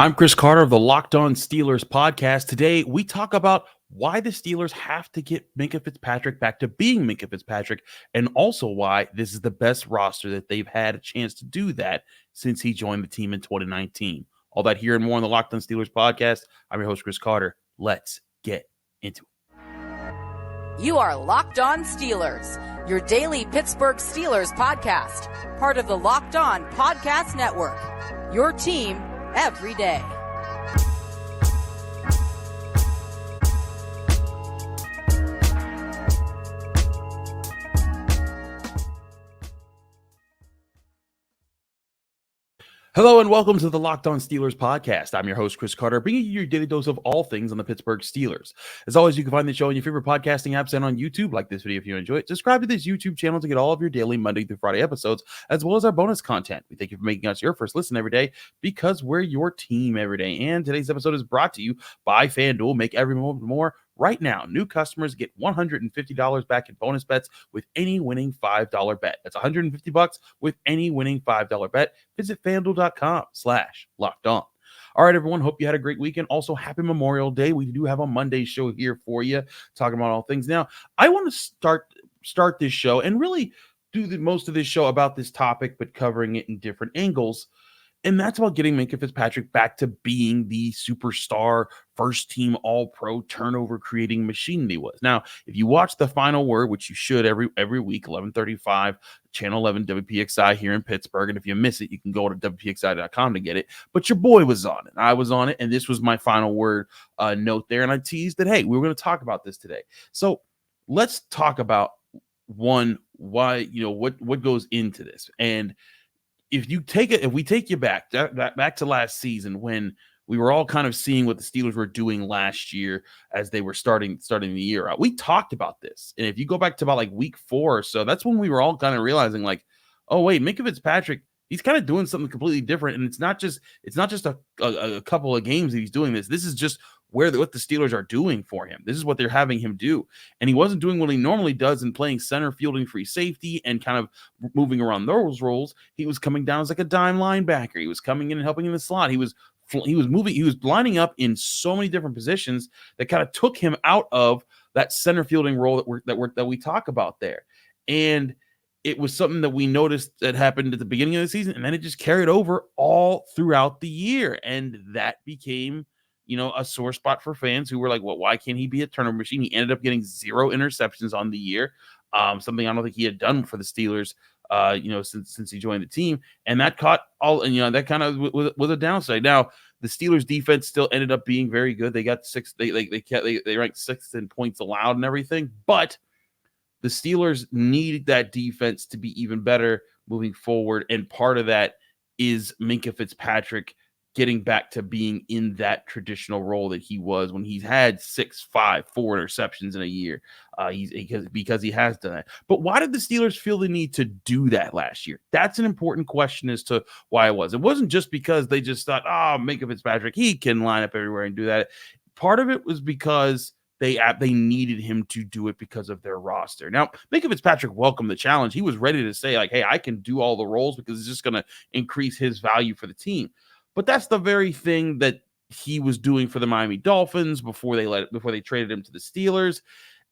I'm Chris Carter of the Locked On Steelers podcast. Today, we talk about why the Steelers have to get Minkah Fitzpatrick back to being Minkah Fitzpatrick, and also why this is the best roster that they've had a chance to do that since he joined the team in 2019. All that here and more on the Locked On Steelers podcast. I'm your host, Chris Carter. Let's get into it. You are Locked On Steelers, your daily Pittsburgh Steelers podcast, part of the Locked On Podcast Network, your team every day. Hello and welcome to the Locked On Steelers podcast. I'm your host, Chris Carter, bringing you your daily dose of all things on the Pittsburgh Steelers. As always, you can find the show on your favorite podcasting apps and on YouTube. Like this video if you enjoy it. Subscribe to this YouTube channel to get all of your daily Monday through Friday episodes, as well as our bonus content. We thank you for making us your first listen every day because we're your team every day. And today's episode is brought to you by FanDuel. Make every moment more. Right now, new customers get $150 back in bonus bets with any winning $5 bet. That's $150 with any winning $5 bet. Visit FanDuel.com/locked on. All right, everyone. Hope you had a great weekend. Also, happy Memorial Day. We do have a Monday show here for you, talking about all things. Now, I want to start this show and really do most of this show about this topic, but covering it in different angles. And that's about getting Minkah Fitzpatrick back to being the superstar, first-team All-Pro turnover-creating machine he was. Now, if you watch The Final Word, which you should every week, 11:35, Channel 11 WPXI here in Pittsburgh, and if you miss it, you can go to WPXI.com to get it. But your boy was on it. I was on it, and this was my final word note there, and I teased that, hey, we were going to talk about this today. So let's talk about, one, why, what goes into this. And if we take you back to last season when we were all kind of seeing what the Steelers were doing last year as they were starting the year out, we talked about this. And if you go back to about like week 4 or so, that's when we were all kind of realizing like, oh wait, Minkah Fitzpatrick, he's kind of doing something completely different. And it's not just a couple of games that he's doing this. This is just what the Steelers are doing for him. This is what they're having him do. And he wasn't doing what he normally does in playing center, fielding free safety, and kind of moving around those roles. He was coming down as like a dime linebacker. He was coming in and helping in the slot. He was moving. He was lining up in so many different positions that kind of took him out of that center fielding role that we talk about there. And it was something that we noticed that happened at the beginning of the season, and then it just carried over all throughout the year. And that became a sore spot for fans who were like, well, why can't he be a turnover machine? He ended up getting 0 interceptions on the year, something I don't think he had done for the Steelers, since he joined the team. And that caught all, and that kind of was a downside. Now, the Steelers defense still ended up being very good. They got 6, they ranked 6th in points allowed and everything, but the Steelers need that defense to be even better moving forward. And part of that is Minkah Fitzpatrick getting back to being in that traditional role that he was when he's had 6, 5, 4 interceptions in a year. Because he has done that. But why did the Steelers feel the need to do that last year? That's an important question as to why it was. It wasn't just because they just thought, Minkah Fitzpatrick, he can line up everywhere and do that. Part of it was because they needed him to do it because of their roster. Now, Minkah Fitzpatrick welcomed the challenge. He was ready to say, like, hey, I can do all the roles because it's just going to increase his value for the team. But that's the very thing that he was doing for the Miami Dolphins before they traded him to the Steelers.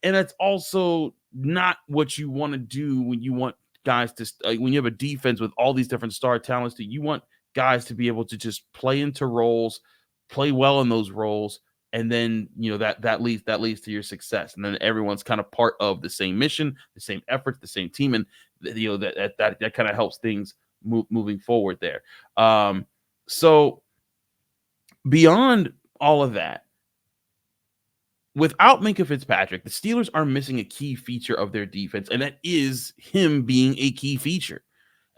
And that's also not what you want to do when you want guys to when you have a defense with all these different star talents. You want guys to be able to just play into roles, play well in those roles, and then that leads to your success. And then everyone's kind of part of the same mission, the same effort, the same team, and that kind of helps things moving forward there. So beyond all of that, without Minkah Fitzpatrick, the Steelers are missing a key feature of their defense, and that is him being a key feature.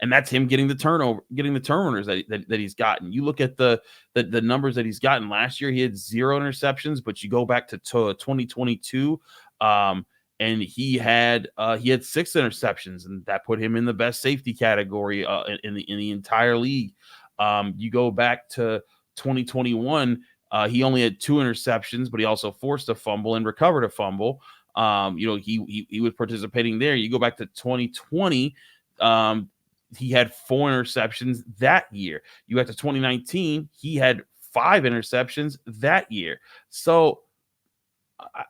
And that's him getting the turnovers that he's gotten. You look at the numbers that he's gotten last year, he had 0 interceptions, but you go back to 2022, and he had 6 interceptions, and that put him in the best safety category in the entire league. You go back to 2021, he only had 2 interceptions, but he also forced a fumble and recovered a fumble. He was participating there. You go back to 2020, he had 4 interceptions that year. You got to 2019, he had 5 interceptions that year. So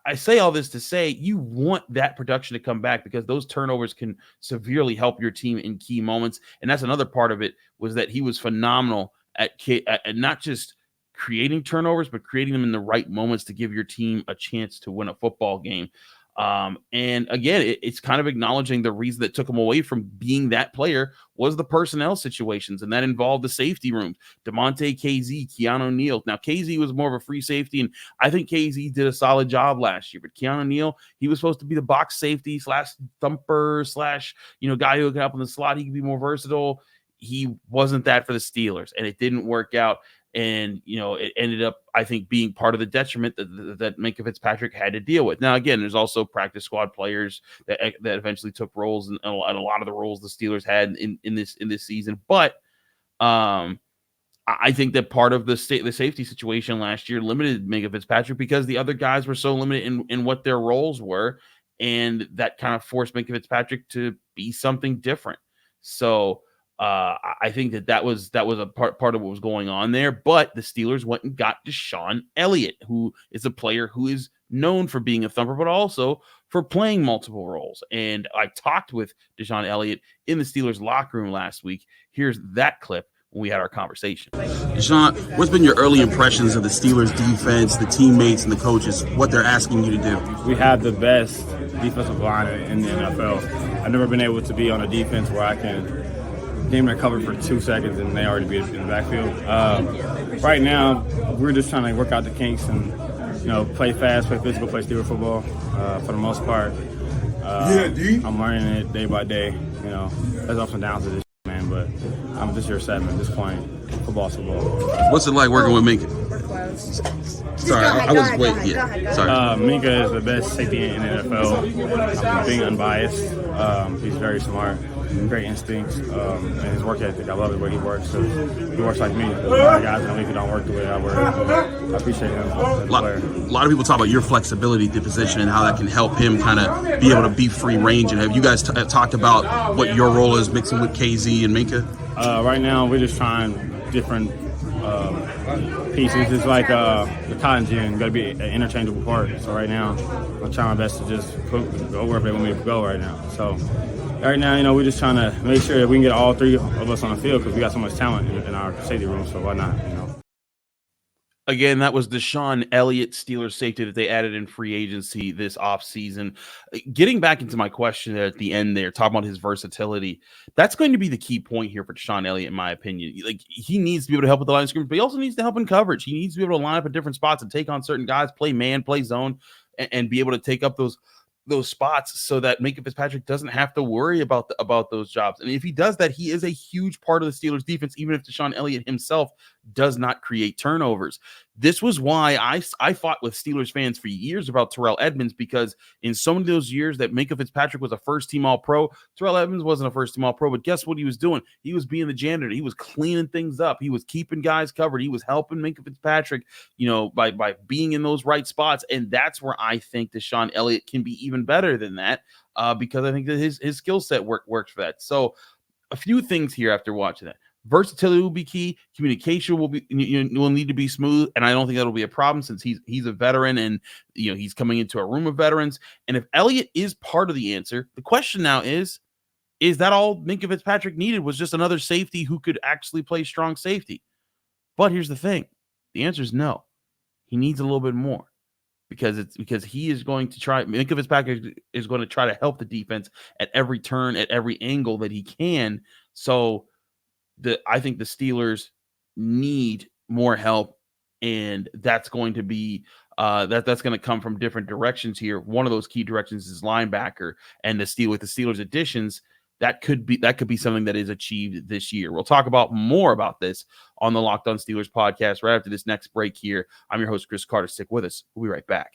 I say all this to say you want that production to come back because those turnovers can severely help your team in key moments. And that's another part of it, was that he was phenomenal at not just creating turnovers, but creating them in the right moments to give your team a chance to win a football game. And again, it's kind of acknowledging the reason that took him away from being that player was the personnel situations, and that involved the safety rooms. DeMonte, KZ, Keanu Neal. Now, KZ was more of a free safety, and I think KZ did a solid job last year. But Keanu Neal, he was supposed to be the box safety / thumper / guy who could help in the slot. He could be more versatile. He wasn't that for the Steelers, and it didn't work out. And, it ended up, I think, being part of the detriment that Minkah Fitzpatrick had to deal with. Now, again, there's also practice squad players that eventually took roles, and a lot of the roles the Steelers had in this season. But I think that part of the safety situation last year limited Minkah Fitzpatrick because the other guys were so limited in what their roles were, and that kind of forced Minkah Fitzpatrick to be something different. So I think that was a part of what was going on there. But the Steelers went and got DeShon Elliott, who is a player who is known for being a thumper, but also for playing multiple roles. And I talked with DeShon Elliott in the Steelers locker room last week. Here's that clip when we had our conversation. DeShon, what's been your early impressions of the Steelers defense, the teammates, and the coaches, what they're asking you to do? We have the best defensive line in the NFL. I've never been able to be on a defense where I can game that cover for 2 seconds and they already be in the backfield. Right now, we're just trying to work out the kinks and, play fast, play physical, play Steeler football for the most part. I'm learning it day by day. There's ups and downs to this, man, but I'm just your 7 at this point. Football's football. What's it like working with Minkah? Sorry, I was waiting. Yeah, sorry. Minkah is the best safety in the NFL. I'm being unbiased. He's very smart. Great instincts and his work ethic. I love the way he works. So he works like me. There's a lot of guys in the league who don't work the way I work. I appreciate him as a player. A lot of people talk about your flexibility at the position and how that can help him kind of be able to be free range. And have you guys talked about what your role is mixing with KZ and Minkah? Right now, we're just trying different pieces. It's like the cotton gin. You got to be an interchangeable part. So right now, I'm trying my best to just go wherever they want me to go right now. So right now, we're just trying to make sure that we can get all 3 of us on the field because we got so much talent in our safety room. So why not? Again, that was DeShon Elliott, Steelers safety that they added in free agency this offseason. Getting back into my question at the end there, talking about his versatility, that's going to be the key point here for DeShon Elliott, in my opinion. Like, he needs to be able to help with the line of scrimmage, but he also needs to help in coverage. He needs to be able to line up at different spots and take on certain guys, play man, play zone, and be able to take up those spots so that Minkah Fitzpatrick doesn't have to worry about those jobs. And if he does that, he is a huge part of the Steelers defense, even if DeShon Elliott himself does not create turnovers. This was why I fought with Steelers fans for years about Terrell Edmunds, because in so many of those years that Minkah Fitzpatrick was a first-team All-Pro, Terrell Edmunds wasn't a first-team All-Pro, but guess what he was doing? He was being the janitor. He was cleaning things up. He was keeping guys covered. He was helping Minkah Fitzpatrick, by being in those right spots. And that's where I think DeShon Elliott can be even better than that, because I think that his skill set works for that. So a few things here after watching that. Versatility will be key. Communication will need to be smooth, and I don't think that'll be a problem since he's a veteran and he's coming into a room of veterans. And if Elliott is part of the answer, the question now is that all Minkah Fitzpatrick needed was just another safety who could actually play strong safety? But here's the thing: the answer is no. He needs a little bit more because he is going to try. Minkah Fitzpatrick is going to try to help the defense at every turn, at every angle that he can. So I think the Steelers need more help, and that's going to be that's going to come from different directions here. One of those key directions is linebacker, and with the Steelers additions, that could be something that is achieved this year. We'll talk more about this on the Locked On Steelers podcast right after this next break here. I'm your host, Chris Carter. Stick with us. We'll be right back.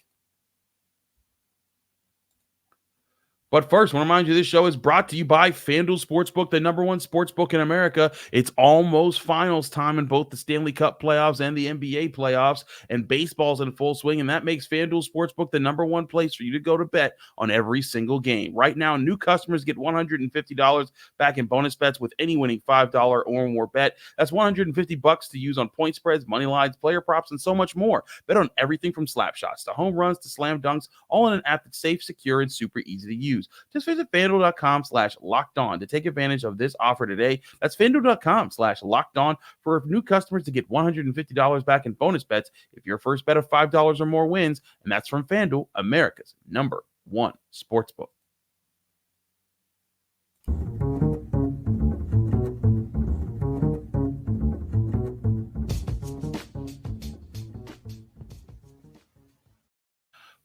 But first, I want to remind you this show is brought to you by FanDuel Sportsbook, the #1 sportsbook in America. It's almost finals time in both the Stanley Cup playoffs and the NBA playoffs, and baseball's in full swing, and that makes FanDuel Sportsbook the #1 place for you to go to bet on every single game. Right now, new customers get $150 back in bonus bets with any winning $5 or more bet. That's $150 to use on point spreads, money lines, player props, and so much more. Bet on everything from slap shots to home runs to slam dunks, all in an app that's safe, secure, and super easy to use. Just visit FanDuel.com/LockedOn to take advantage of this offer today. That's FanDuel.com/LockedOn for new customers to get $150 back in bonus bets if your first bet of $5 or more wins. And that's from FanDuel, America's #1 sportsbook.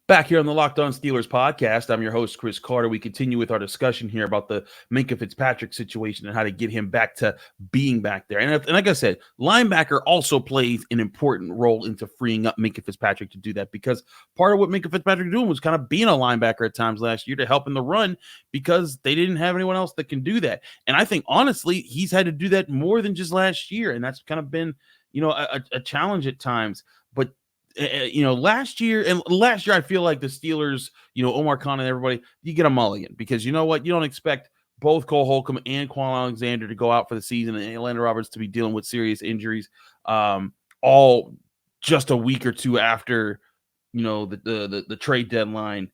Back here on the Locked On Steelers podcast, I'm your host, Chris Carter. We continue with our discussion here about the Minkah Fitzpatrick situation and how to get him back to being back there. And like I said, linebacker also plays an important role into freeing up Minkah Fitzpatrick to do that, because part of what Minkah Fitzpatrick doing was kind of being a linebacker at times last year to help in the run, because they didn't have anyone else that can do that. And I think, honestly, he's had to do that more than just last year, and that's kind of been, a challenge at times. But last year, I feel like the Steelers, Omar Khan and everybody, you get a mulligan, because you know what? You don't expect both Cole Holcomb and Quan Alexander to go out for the season, and Landon Roberts to be dealing with serious injuries, all just a week or two after, the trade deadline,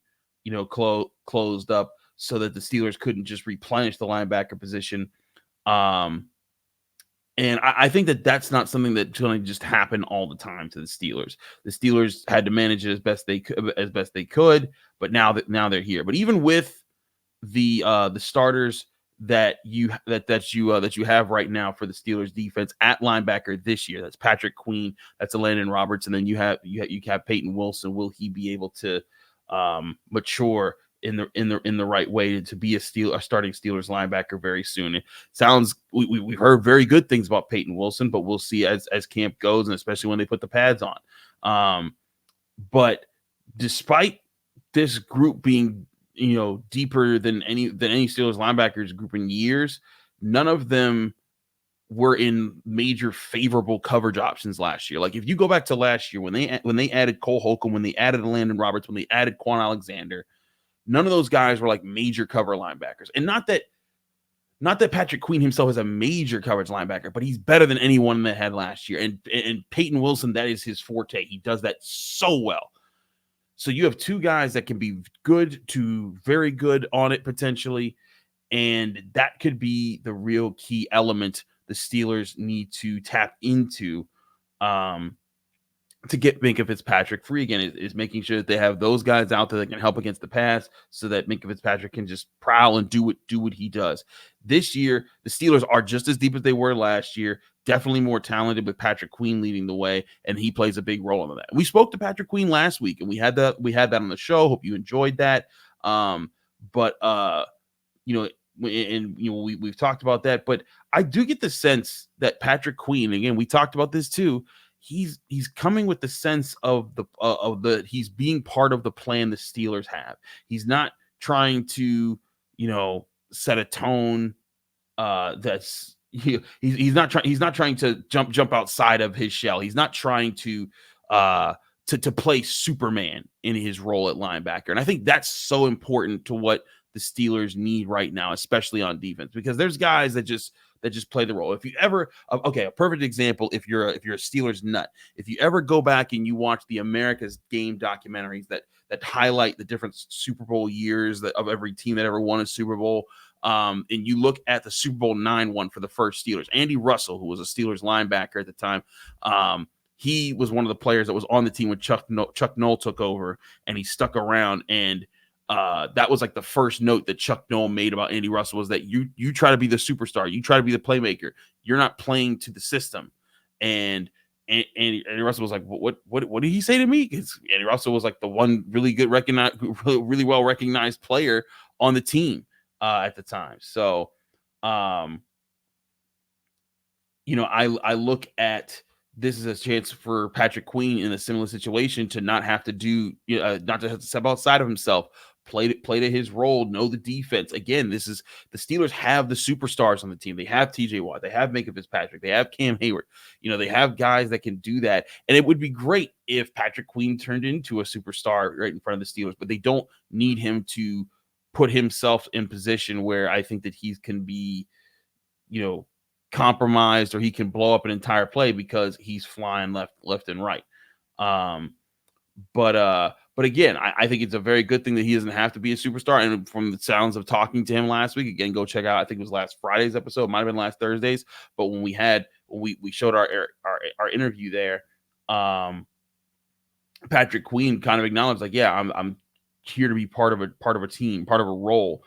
closed up, so that the Steelers couldn't just replenish the linebacker position. And I think that that's not something that's going to just happen all the time to the Steelers. The Steelers had to manage it as best they could, but now they're here. But even with the starters that you have right now for the Steelers defense at linebacker this year, that's Patrick Queen, that's Landon Roberts, and then you have Peyton Wilson. Will he be able to mature in the right way to be a starting Steelers linebacker very soon? It sounds, we've heard very good things about Peyton Wilson, but we'll see as camp goes, and especially when they put the pads on. But despite this group being deeper than any Steelers linebackers group in years, none of them were in major favorable coverage options last year. Like, if you go back to last year when they added Cole Holcomb, when they added Landon Roberts, when they added Quan Alexander, none of those guys were like major cover linebackers. And not that Patrick Queen himself is a major coverage linebacker, but he's better than anyone they had last year. And Peyton Wilson, that is his forte. He does that so well. So you have two guys that can be good to very good on it potentially, and that could be the real key element the Steelers need to tap into to get Minkah Fitzpatrick free again, is making sure that they have those guys out there that can help against the pass, so that Minkah Fitzpatrick can just prowl and do what he does. This year, the Steelers are just as deep as they were last year, definitely more talented, with Patrick Queen leading the way, and he plays a big role in that. We spoke to Patrick Queen last week, and we had that on the show. Hope you enjoyed that. We've talked about that, but I do get the sense that Patrick Queen, again, we talked about this too, he's coming with the sense of he's being part of the plan the Steelers have. He's not trying to, set a tone that's he's not trying to jump outside of his shell. He's not trying to play Superman in his role at linebacker. And I think that's so important to what the Steelers need right now, especially on defense, because there's guys that just play the role. If you ever, a perfect example, if you're a Steelers nut, if you ever go back and you watch the America's Game documentaries that highlight the different Super Bowl years of every team that ever won a Super Bowl, and you look at the Super Bowl 9 one for the first Steelers, Andy Russell, who was a Steelers linebacker at the time, he was one of the players that was on the team when Chuck Noll took over, and he stuck around. And that was like the first note that Chuck Noll made about Andy Russell, was that you try to be the superstar, you try to be the playmaker, you're not playing to the system. And Andy Russell was like, what did he say to me? Because Andy Russell was like the one really well recognized player on the team at the time. So, I look at this as a chance for Patrick Queen in a similar situation to not have to step outside of himself, play to his role, know the defense. Again, the Steelers have the superstars on the team. They have TJ Watt, they have Minkah Fitzpatrick, they have Cam Heyward. They have guys that can do that. And it would be great if Patrick Queen turned into a superstar right in front of the Steelers, but they don't need him to put himself in position where I think that he can be, compromised, or he can blow up an entire play because he's flying left and right. But again, I think it's a very good thing that he doesn't have to be a superstar. And from the sounds of talking to him last week, again, go check out, I think it was last Friday's episode, might have been last Thursday's, but when we showed our interview there, Patrick Queen kind of acknowledged, like, yeah, I'm here to be part of a team, part of a role.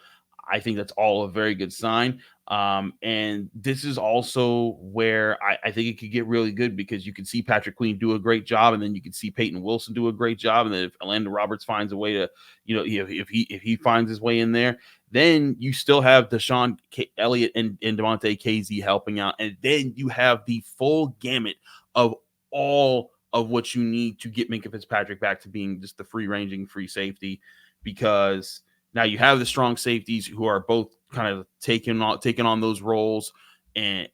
I think that's all a very good sign. And this is also where I think it could get really good, because you can see Patrick Queen do a great job, and then you can see Peyton Wilson do a great job. And then if Landon Roberts finds a way to, if he finds his way in there, then you still have DeShon Elliott and Devontae KZ helping out. And then you have the full gamut of all of what you need to get Minkah Fitzpatrick back to being just the free-ranging free safety, because now you have the strong safeties who are both kind of taking on those roles and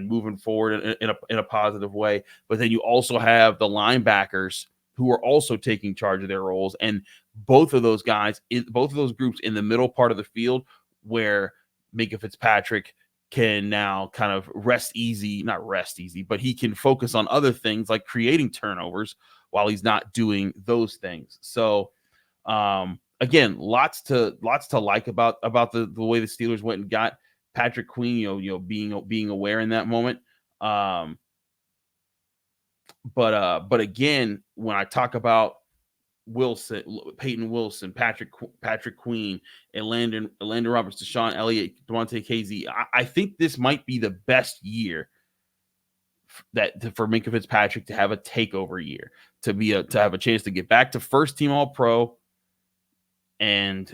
moving forward in a positive way. But then you also have the linebackers who are also taking charge of their roles, and both of those guys, both of those groups in the middle part of the field, where Minkah Fitzpatrick can now kind of not rest easy, but he can focus on other things like creating turnovers while he's not doing those things. So, again, lots to like about the way the Steelers went and got Patrick Queen, being aware in that moment. But again, when I talk about Peyton Wilson, Patrick Queen, and Landon Roberts, DeShon Elliott, Devontae KZ, I think this might be the best year for Minkah Fitzpatrick to have a takeover year, to have a chance to get back to first team All-Pro. And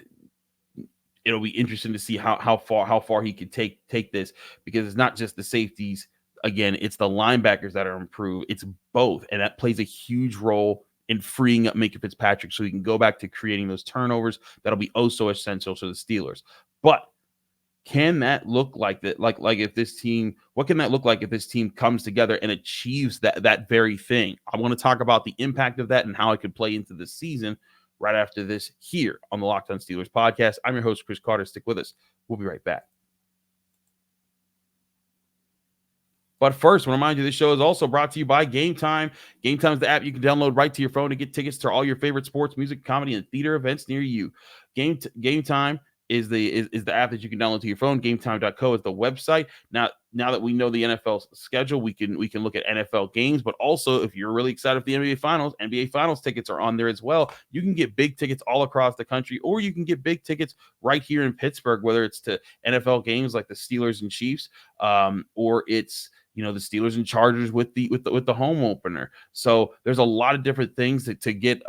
it'll be interesting to see how far he could take this, because it's not just the safeties. Again, it's the linebackers that are improved. It's both, and that plays a huge role in freeing up Minkah Fitzpatrick so he can go back to creating those turnovers. That'll be oh so essential to the Steelers. But can that look like that? Like if this team, what can that look like if this team comes together and achieves that very thing? I want to talk about the impact of that and how it could play into the season right after this here on the Locked On Steelers podcast. I'm your host, Chris Carter. Stick with us. We'll be right back. But first, I want to remind you, this show is also brought to you by Game Time. Game Time is the app you can download right to your phone to get tickets to all your favorite sports, music, comedy, and theater events near you. Game Time is the app that you can download to your phone. GameTime.co is the website. Now that we know the NFL schedule, we can look at NFL games, but also if you're really excited for the NBA Finals tickets are on there as well. You can get big tickets all across the country, or you can get big tickets right here in Pittsburgh, whether it's to NFL games like the Steelers and Chiefs, or it's the Steelers and Chargers with the home opener. So there's a lot of different things to get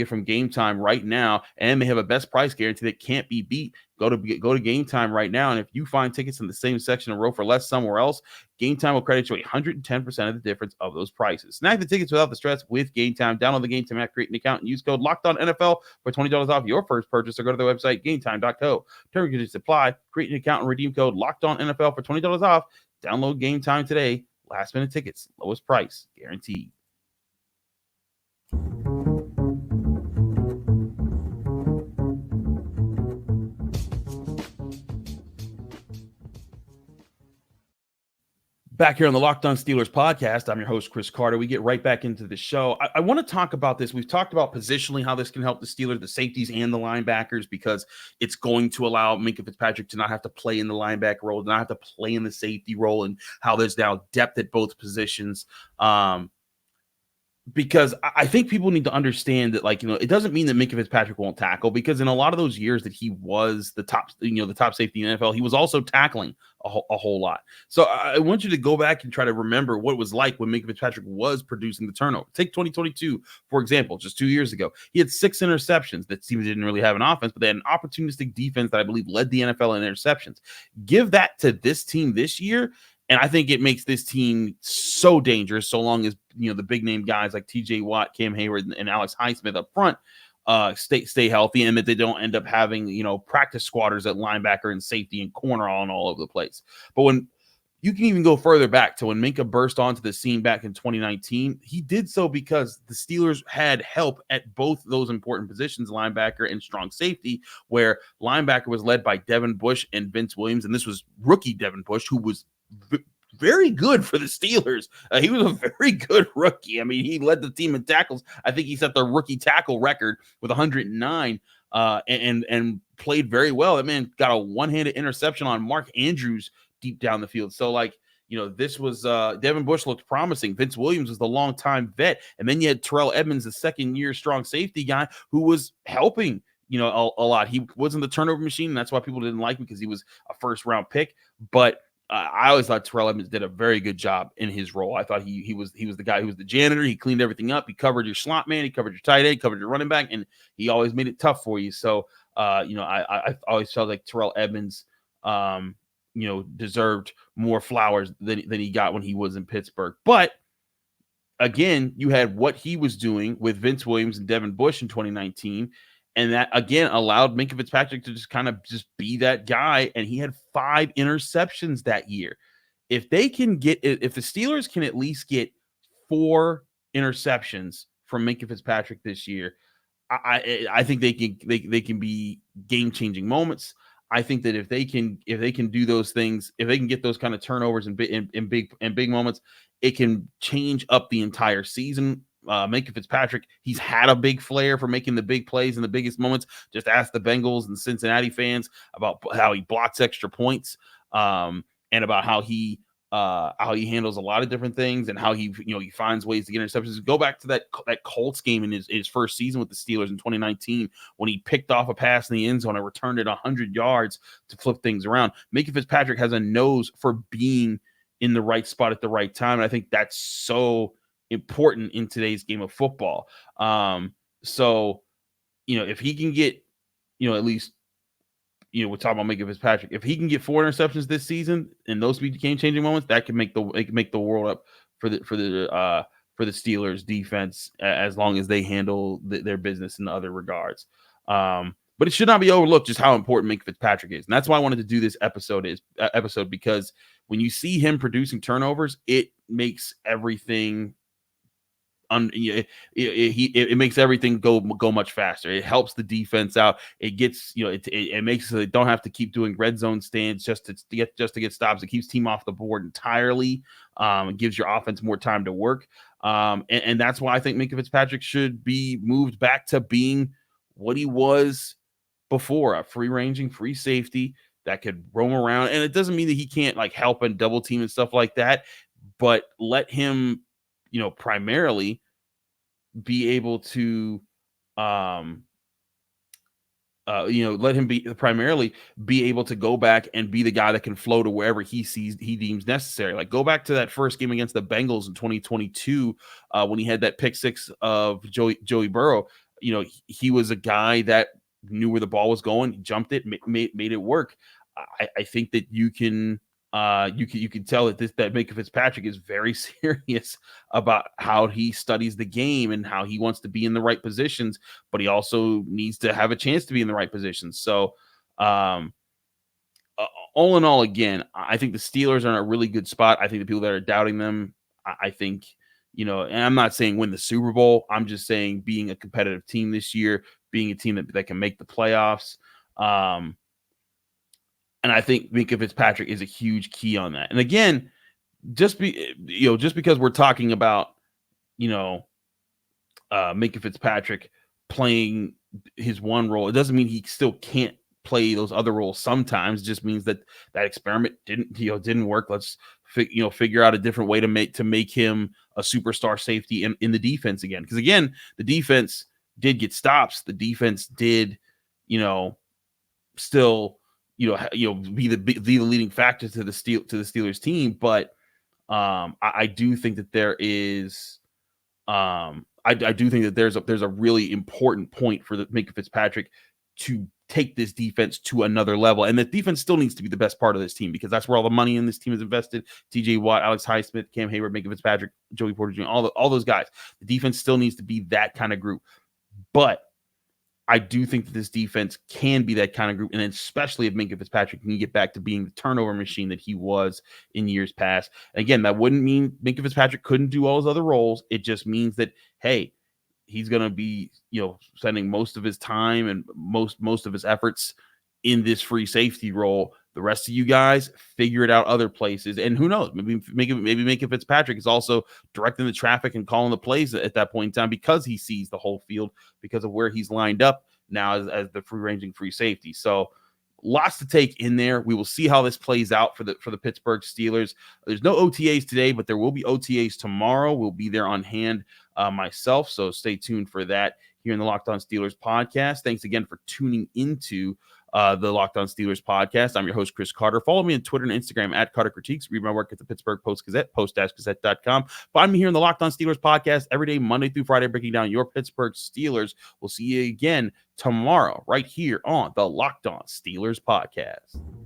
from Game Time right now, and they have a best price guarantee that can't be beat. Go to Game Time right now, and if you find tickets in the same section or row for less somewhere else, Game Time will credit you 110% of the difference of those prices. Snag the tickets without the stress with Game Time. Download the Game Time app, create an account, and use code LOCKEDONNFL for $20 off your first purchase, or go to their website, GameTime.co. Terms and conditions apply. Create an account and redeem code LOCKEDONNFL for $20 off. Download Game Time today. Last minute tickets, lowest price guaranteed. Back here on the Locked On Steelers podcast, I'm your host, Chris Carter. We get right back into the show. I want to talk about this. We've talked about positionally, how this can help the Steelers, the safeties and the linebackers, because it's going to allow Minkah Fitzpatrick to not have to play in the linebacker role, to not have to play in the safety role, and how there's now depth at both positions. Because I think people need to understand that, it doesn't mean that Minkah Fitzpatrick won't tackle, because in a lot of those years that he was the top safety in the NFL, he was also tackling a whole lot. So I want you to go back and try to remember what it was like when Minkah Fitzpatrick was producing the turnover. Take 2022, for example, just 2 years ago. He had 6 interceptions. That team didn't really have an offense, but they had an opportunistic defense that I believe led the NFL in interceptions. Give that to this team this year, and I think it makes this team so dangerous, so long as the big name guys like TJ Watt, Cam Heyward, and Alex Highsmith up front stay healthy, and that they don't end up having, practice squatters at linebacker and safety and corner all over the place. But when you can even go further back to when Minkah burst onto the scene back in 2019, he did so because the Steelers had help at both those important positions, linebacker and strong safety, where linebacker was led by Devin Bush and Vince Williams, and this was rookie Devin Bush, who was very good for the Steelers. He was a very good rookie. I mean, he led the team in tackles. I think he set the rookie tackle record with 109 and played very well. That man got a one-handed interception on Mark Andrews deep down the field. So, this was Devin Bush looked promising. Vince Williams was the longtime vet. And then you had Terrell Edmonds, the second-year strong safety guy, who was helping, a lot. He wasn't the turnover machine, and that's why people didn't like him, because he was a first-round pick. But I always thought Terrell Edmonds did a very good job in his role. I thought he was the guy who was the janitor. He cleaned everything up. He covered your slot man. He covered your tight end, covered your running back, and he always made it tough for you. So, I always felt like Terrell Edmonds, deserved more flowers than he got when he was in Pittsburgh. But again, you had what he was doing with Vince Williams and Devin Bush in 2019. And that, again, allowed Minkah Fitzpatrick to just kind of just be that guy. And he had 5 interceptions that year. If the Steelers can at least get 4 interceptions from Minkah Fitzpatrick this year, I think they can be game-changing moments. I think that if they can do those things, if they can get those kind of turnovers in big moments, it can change up the entire season. Minkah Fitzpatrick, he's had a big flair for making the big plays in the biggest moments. Just ask the Bengals and Cincinnati fans about how he blocks extra points, and about how he handles a lot of different things, and how he finds ways to get interceptions. Go back to that Colts game in his first season with the Steelers in 2019, when he picked off a pass in the end zone and returned it 100 yards to flip things around. Minkah Fitzpatrick has a nose for being in the right spot at the right time, and I think that's so important in today's game of football. So, if he can get, at least, we're talking about Minkah Fitzpatrick. If he can get 4 interceptions this season and those be game-changing moments, that can make the world up for the Steelers defense, as long as they handle their business in other regards. But it should not be overlooked just how important Minkah Fitzpatrick is, and that's why I wanted to do this episode because when you see him producing turnovers, it makes everything. It makes everything go much faster. It helps the defense out. It gets it makes so they don't have to keep doing red zone stands just to get stops. It keeps team off the board entirely. It gives your offense more time to work. And that's why I think Minkah Fitzpatrick should be moved back to being what he was before, a free-ranging, free safety that could roam around. And it doesn't mean that he can't help and double team and stuff like that, but let him primarily be able to, let him be able to go back and be the guy that can flow to wherever he deems necessary. Go back to that first game against the Bengals in 2022, when he had that pick 6 of Joey Burrow. He was a guy that knew where the ball was going. He jumped it, made it work. I think that you can tell that Minkah Fitzpatrick is very serious about how he studies the game and how he wants to be in the right positions, but he also needs to have a chance to be in the right positions. So, all in all, again, I think the Steelers are in a really good spot. I think the people that are doubting them, I think, and I'm not saying win the Super Bowl. I'm just saying being a competitive team this year, being a team that can make the playoffs. And I think Minkah Fitzpatrick is a huge key on that. And again, just because we're talking about, Minkah Fitzpatrick playing his one role, it doesn't mean he still can't play those other roles sometimes. It just means that experiment didn't work. Let's figure out a different way to make him a superstar safety in the defense again. Because again, the defense did get stops. The defense did, still be the leading factor to the Steelers team, but I do think that there is I do think that there's a really important point for the Minkah Fitzpatrick to take this defense to another level, and the defense still needs to be the best part of this team because that's where all the money in this team is invested. TJ Watt, Alex Highsmith, Cam Heyward, Minkah Fitzpatrick, Joey Porter Jr., all those guys. The defense still needs to be that kind of group, but I do think that this defense can be that kind of group, and especially if Minkah Fitzpatrick can get back to being the turnover machine that he was in years past. Again, that wouldn't mean Minkah Fitzpatrick couldn't do all his other roles. It just means that, hey, he's going to be, spending most of his time and most of his efforts in this free safety role. The rest of you guys figure it out other places. And who knows, maybe Minkah Fitzpatrick is also directing the traffic and calling the plays at that point in time because he sees the whole field because of where he's lined up now as the free-ranging free safety. So lots to take in there. We will see how this plays out for the Pittsburgh Steelers. There's no OTAs today, but there will be OTAs tomorrow. We'll be there on hand myself, so stay tuned for that here in the Locked On Steelers podcast. Thanks again for tuning into the Locked On Steelers podcast. I'm your host, Chris Carter. Follow me on Twitter and Instagram at Carter Critiques. Read my work at the Pittsburgh Post-Gazette, post-gazette.com. Find me here in the Locked On Steelers podcast every day, Monday through Friday, breaking down your Pittsburgh Steelers. We'll see you again tomorrow right here on the Locked On Steelers podcast.